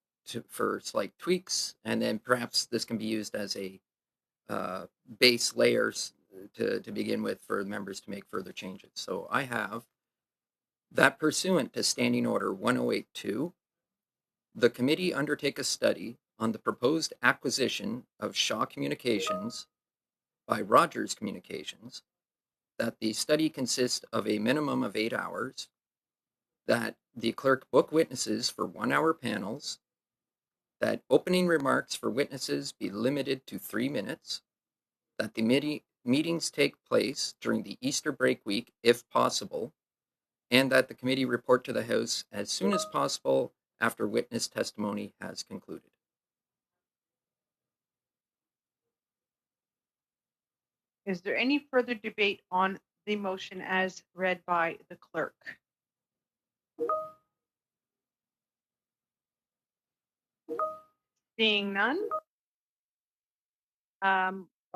for slight tweaks, and then perhaps this can be used as a base layers to begin with for members to make further changes. So I have that pursuant to Standing Order 1082, the committee undertake a study on the proposed acquisition of Shaw Communications by Rogers Communications, that the study consists of a minimum of 8 hours, that the clerk book witnesses for 1-hour panels, that opening remarks for witnesses be limited to 3 minutes, that the meetings take place during the Easter break week, if possible, and that the committee report to the House as soon as possible after witness testimony has concluded. Is there any further debate on the motion as read by the clerk? Seeing none.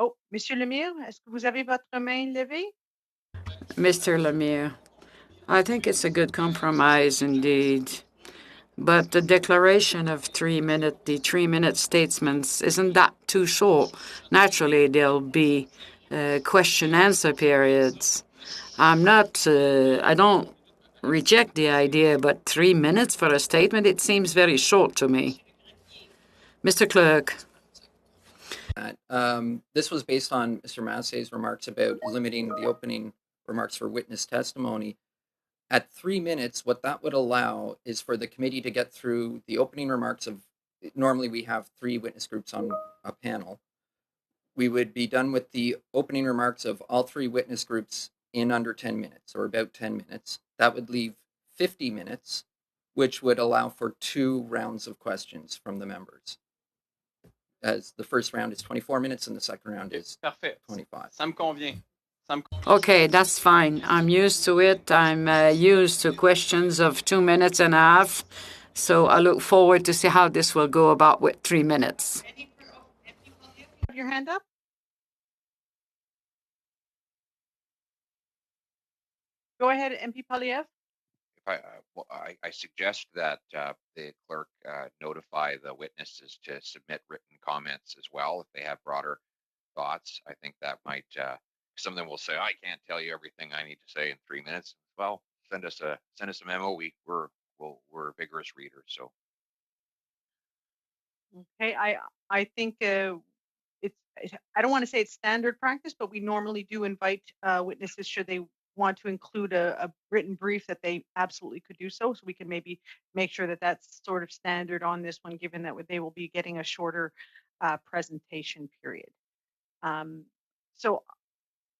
Oh, Monsieur Lemire, est-ce que vous avez votre main levée? Mr. Lemire, I think it's a good compromise indeed. But the declaration of the 3-minute statements, isn't that too short? Naturally, there'll be question-answer periods. I don't reject the idea, but 3 minutes for a statement, it seems very short to me. Mr. Clerk. This was based on Mr. Massey's remarks about limiting the opening remarks for witness testimony. At 3 minutes, what that would allow is for the committee to get through the opening remarks of, normally we have 3 witness groups on a panel. We would be done with the opening remarks of all 3 witness groups in under 10 minutes, or about 10 minutes. That would leave 50 minutes, which would allow for 2 rounds of questions from the members. As the first round is 24 minutes and the second round is 25. Ça me convient. Okay, that's fine. I'm used to it. I'm used to questions of 2 minutes and a half. So I look forward to see how this will go about with 3 minutes. Have your hand up? Go ahead, MP Polyev. I suggest that the clerk notify the witnesses to submit written comments as well if they have broader thoughts. I think that might, some of them will say, I can't tell you everything I need to say in 3 minutes. Well, send us a memo. We're vigorous readers. So. Okay, I think I don't want to say it's standard practice, but we normally do invite witnesses should they want to include a written brief that they absolutely could do so. So we can maybe make sure that that's sort of standard on this one, given that they will be getting a shorter presentation period. So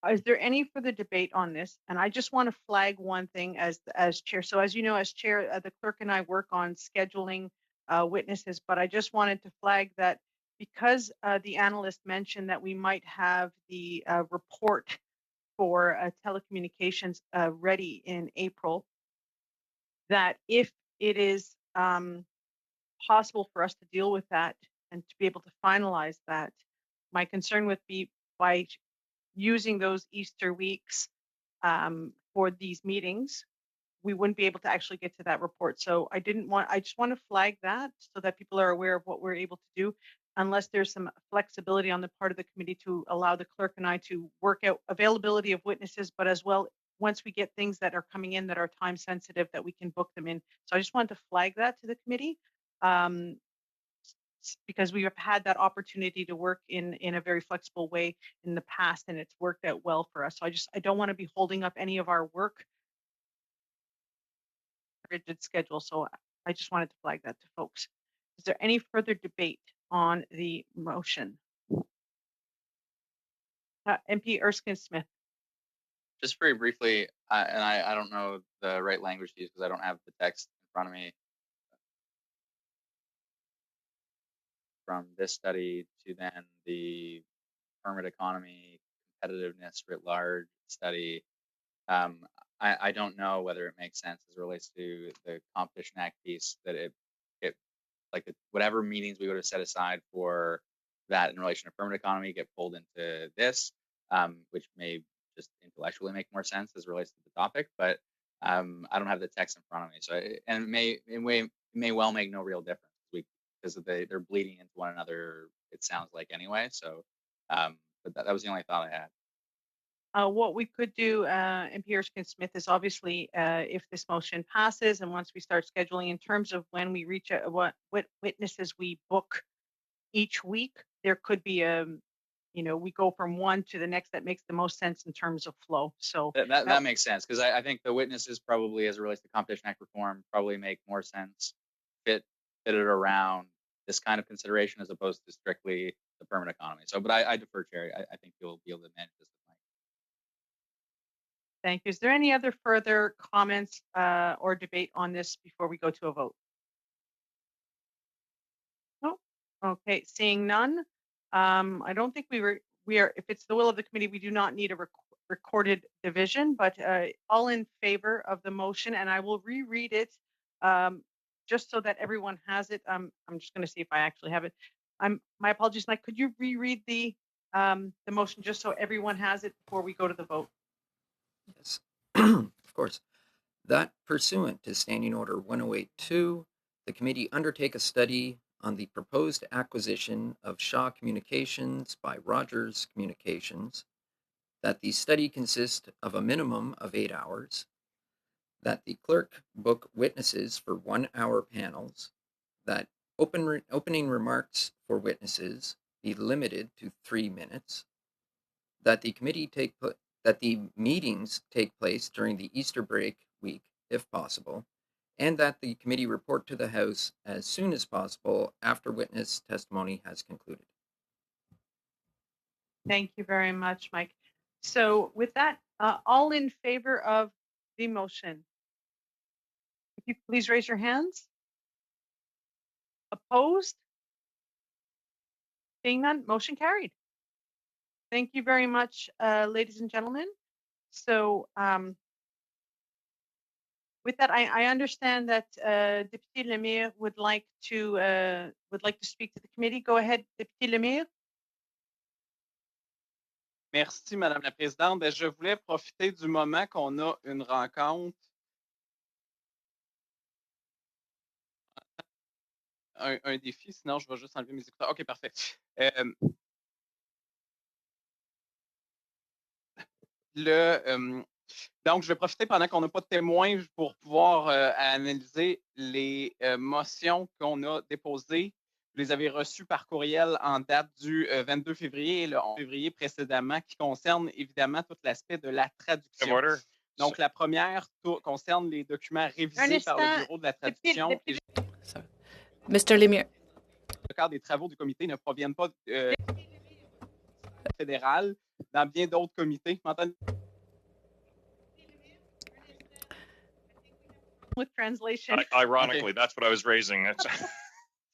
is there any further debate on this? And I just want to flag one thing as chair. So as you know, as chair, the clerk and I work on scheduling witnesses, but I just wanted to flag that because the analyst mentioned that we might have the report for telecommunications ready in April, that if it is possible for us to deal with that and to be able to finalize that, my concern would be by using those Easter weeks for these meetings, we wouldn't be able to actually get to that report. So I just want to flag that so that people are aware of what we're able to do, unless there's some flexibility on the part of the committee to allow the clerk and I to work out availability of witnesses, but as well, once we get things that are coming in that are time sensitive, that we can book them in. So I just wanted to flag that to the committee. Because we have had that opportunity to work in a very flexible way in the past, and it's worked out well for us. So I don't want to be holding up any of our work rigid schedule. So I just wanted to flag that to folks. Is there any further debate on the motion? MP Erskine Smith. Just very briefly, and I don't know the right language to use because I don't have the text in front of me. From this study to then the permit economy competitiveness writ large study, I don't know whether it makes sense as it relates to the Competition Act piece that it like whatever meetings we would have set aside for that in relation to permit economy get pulled into this, which may just intellectually make more sense as it relates to the topic, but I don't have the text in front of me. So it may well make no real difference because they're bleeding into one another. It sounds like anyway. So, but that was the only thought I had. What we could do, MP Erskine Smith, is obviously if this motion passes and once we start scheduling in terms of when we reach what witnesses we book each week, there could be we go from one to the next that makes the most sense in terms of flow. So that makes sense because I think the witnesses probably, as it relates to Competition Act reform, probably make more sense fit it around this kind of consideration as opposed to strictly the permanent economy. So, but I defer, Chair. I think you'll be able to manage this. Thank you. Is there any other further comments or debate on this before we go to a vote? No. Okay. Seeing none. I don't think we are. If it's the will of the committee, we do not need a recorded division. But all in favor of the motion, and I will reread it just so that everyone has it. I'm just going to see if I actually have it. My apologies, Mike. Could you reread the motion just so everyone has it before we go to the vote? Yes, of course. That pursuant to Standing Order 1082, the committee undertake a study on the proposed acquisition of Shaw Communications by Rogers Communications, that the study consist of a minimum of 8 hours, that the clerk book witnesses for 1-hour panels, that opening remarks for witnesses be limited to 3 minutes, that the meetings take place during the Easter break week, if possible, and that the committee report to the House as soon as possible after witness testimony has concluded. Thank you very much, Mike. So with that, all in favor of the motion, if you please raise your hands. Opposed? Seeing none, motion carried. Thank you very much, ladies and gentlemen. So With that, I understand that Deputy Lemire would like to speak to the committee. Go ahead, Deputy Lemire. Merci, Madame la Présidente. Je voulais profiter du moment qu'on a une rencontre, un défi, sinon je vais juste enlever mes écouteurs. OK, parfait. Donc, je vais profiter pendant qu'on n'a pas de témoins pour pouvoir analyser les motions qu'on a déposées. Vous les avez reçues par courriel en date du 22 février et le 11 février précédemment, qui concernent évidemment tout l'aspect de la traduction. Donc, la première concerne les documents révisés par le Bureau de la traduction. Mr. Lemire. Le cadre des travaux du comité ne proviennent pas fédéral. Dans bien d'autres comités. M'entendez? With translation. Ironically, that's what I was raising.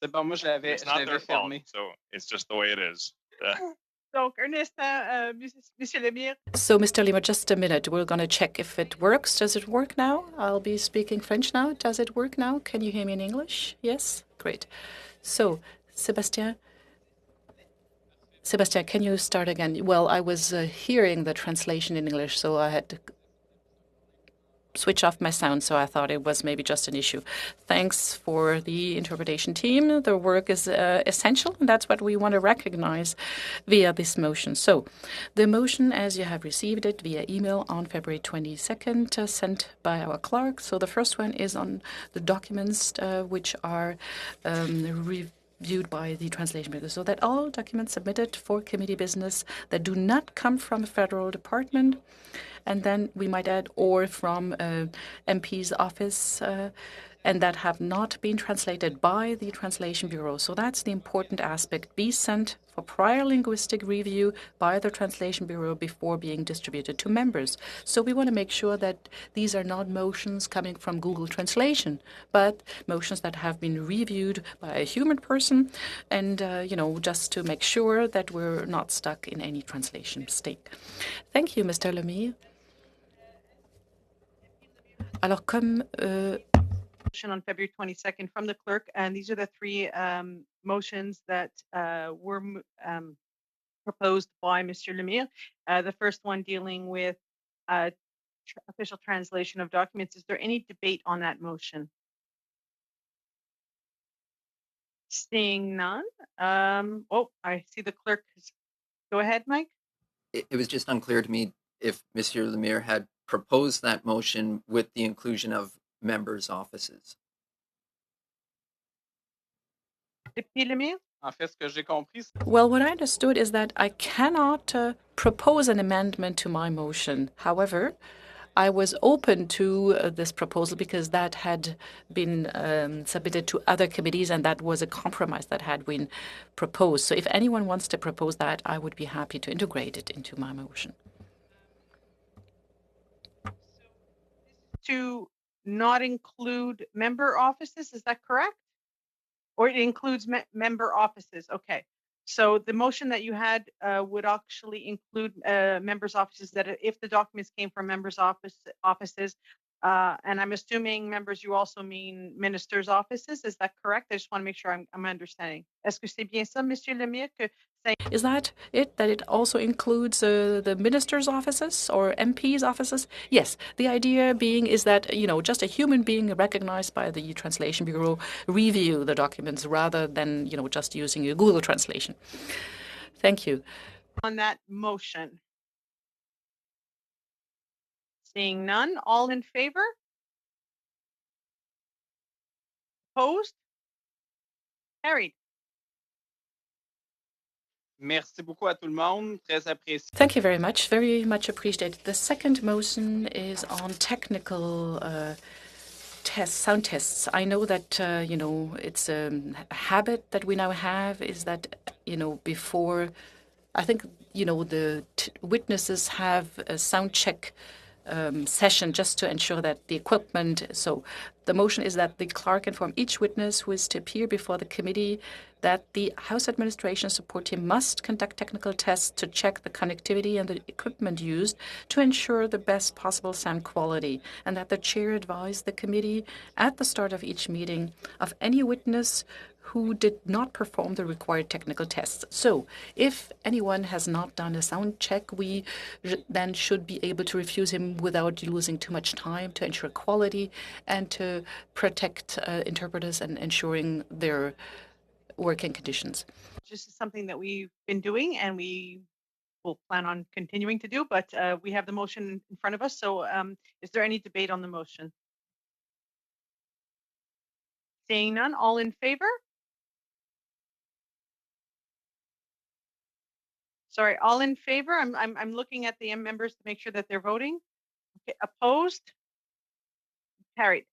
C'est bon, moi je l'avais fermé. So it's just the way it is. Donc, Ernest, Monsieur Lemire. So, Mr. Lemire, just a minute. We're going to check if it works. Does it work now? I'll be speaking French now. Does it work now? Can you hear me in English? Yes? Great. So, Sébastien, can you start again? Well, I was hearing the translation in English, so I had to switch off my sound, so I thought it was maybe just an issue. Thanks for the interpretation team. Their work is essential, and that's what we want to recognize via this motion. So, the motion, as you have received it via email on February 22nd, sent by our clerk. So, the first one is on the documents which are reviewed by the translation bureau, so that all documents submitted for committee business that do not come from a federal department, and then we might add, or from MP's office, and that have not been translated by the Translation Bureau. So that's the important aspect. Be sent for prior linguistic review by the Translation Bureau before being distributed to members. So we want to make sure that these are not motions coming from Google Translation, but motions that have been reviewed by a human person, and just to make sure that we're not stuck in any translation mistake. Thank you, Mr. Lemire. Alors, comme on February 22nd from the clerk, and these are the three motions that were proposed by Mr. Lemire. The first one dealing with official translation of documents. Is there any debate on that motion? Seeing none. I see the clerk. Go ahead, Mike. It was just unclear to me if Monsieur Lemire had proposed that motion with the inclusion of members' offices. Well, what I understood is that I cannot propose an amendment to my motion. However, I was open to this proposal because that had been submitted to other committees, and that was a compromise that had been proposed. So if anyone wants to propose that, I would be happy to integrate it into my motion. To not include member offices, is that correct? Or it includes member offices? Okay. So the motion that you had would actually include members' offices, that if the documents came from members' offices, and I'm assuming members, you also mean ministers' offices. Is that correct? I just want to make sure I'm understanding. Est-ce que c'est bien ça, Monsieur Lemire? Is that it? That it also includes the ministers' offices or MPs' offices? Yes. The idea being is that, just a human being recognized by the Translation Bureau review the documents rather than, just using a Google translation. Thank you. On that motion. Seeing none, all in favor? Opposed? Carried. Merci beaucoup à tout le monde. Très apprécié. Thank you very much. Very much appreciated. The second motion is on technical tests, sound tests. I know that, it's a habit that we now have is that, before, I think, the witnesses have a sound check session just to ensure that the equipment. So the motion is that the clerk inform each witness who is to appear before the committee that the House Administration Support Team must conduct technical tests to check the connectivity and the equipment used to ensure the best possible sound quality, and that the chair advise the committee at the start of each meeting of any witness who did not perform the required technical tests. So if anyone has not done a sound check, we then should be able to refuse him without losing too much time to ensure quality and to protect interpreters and ensuring their working conditions. This is something that we've been doing and we will plan on continuing to do, but we have the motion in front of us. So is there any debate on the motion? Seeing none, all in favor? Sorry, all in favor? I'm looking at the members to make sure that they're voting. Okay, opposed? Carried.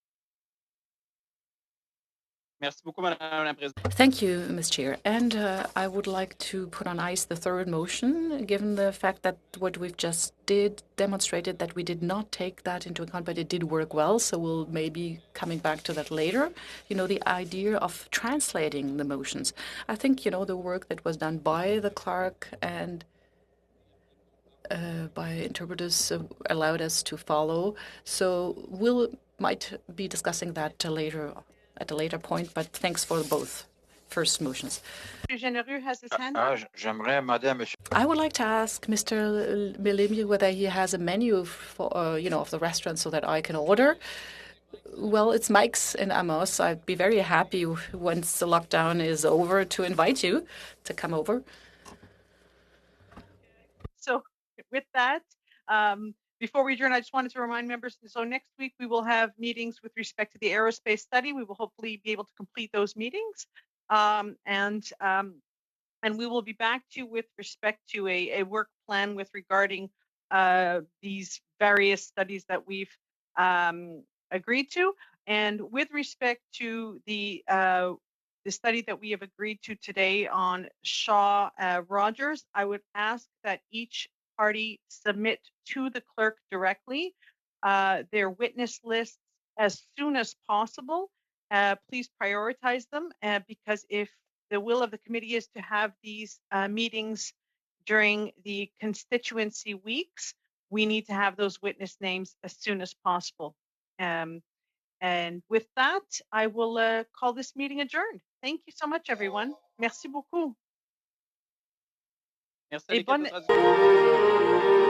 Merci beaucoup, Madame la Présidente. Thank you, Ms. Chair. And I would like to put on ice the third motion, given the fact that what we've just did demonstrated that we did not take that into account, but it did work well. So we'll maybe coming back to that later. You know, the idea of translating the motions. I think, you know, the work that was done by the clerk and by interpreters allowed us to follow. So might be discussing that later at a later point, but thanks for both first motions. Genereux has his hand up. J'aimerais demander à Monsieur. I would like to ask Mr. Melimi whether he has a menu for, you know, of the restaurant so that I can order. Well, it's Mike's in Amos. I'd be very happy once the lockdown is over to invite you to come over. So with that, before we adjourn, I just wanted to remind members, so next week we will have meetings with respect to the aerospace study. We will hopefully be able to complete those meetings. And we will be back to you with respect to a work plan with regarding these various studies that we've agreed to. And with respect to the study that we have agreed to today on Shaw Rogers, I would ask that each party submit to the clerk directly their witness lists as soon as possible. Please prioritize them because if the will of the committee is to have these meetings during the constituency weeks, we need to have those witness names as soon as possible. And with that, I will call this meeting adjourned. Thank you so much, everyone. Merci beaucoup. Merci à Et l'équipe bonne... de Radio.